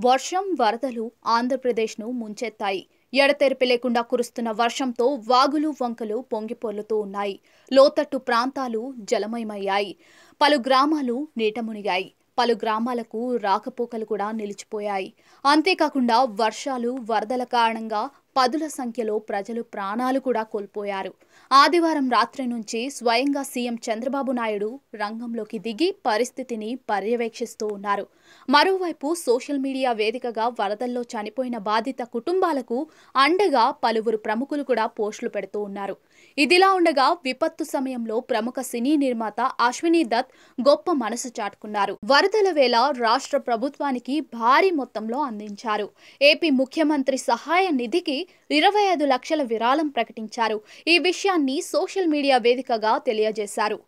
వర్షం వరదలు ఆంధ్రప్రదేశ్ను ముంచెత్తాయి. ఎడతెరిపి లేకుండా కురుస్తున్న వర్షంతో వాగులు వంకలు పొంగిపొర్లుతూ ఉన్నాయి. లోతట్టు ప్రాంతాలు జలమయమయ్యాయి. పలు గ్రామాలు నీట మునిగాయి. పలు గ్రామాలకు రాకపోకలు కూడా నిలిచిపోయాయి. అంతేకాకుండా వర్షాలు వరదల కారణంగా పదుల సంఖ్యలో ప్రజలు ప్రాణాలు కూడా కోల్పోయారు. ఆదివారం రాత్రి నుంచి స్వయంగా సీఎం చంద్రబాబు నాయుడు రంగంలోకి దిగి పరిస్థితిని పర్యవేక్షిస్తూ ఉన్నారు. మరోవైపు సోషల్ మీడియా వేదికగా వరదల్లో చనిపోయిన బాధిత కుటుంబాలకు అండగా పలువురు ప్రముఖులు కూడా పోస్టులు పెడుతూ ఉన్నారు. ఇదిలా ఉండగా విపత్తు సమయంలో ప్రముఖ సినీ నిర్మాత అశ్విని దత్ గొప్ప మనసు చాటుకున్నారు. వరదల వేళ రాష్ట్ర ప్రభుత్వానికి భారీ మొత్తంలో అందించారు. ఏపీ ముఖ్యమంత్రి సహాయ నిధికి 25 లక్షల విరాళం ప్రకటించారు. ఈ విషయాన్ని సోషల్ మీడియా వేదికగా తెలియజేశారు.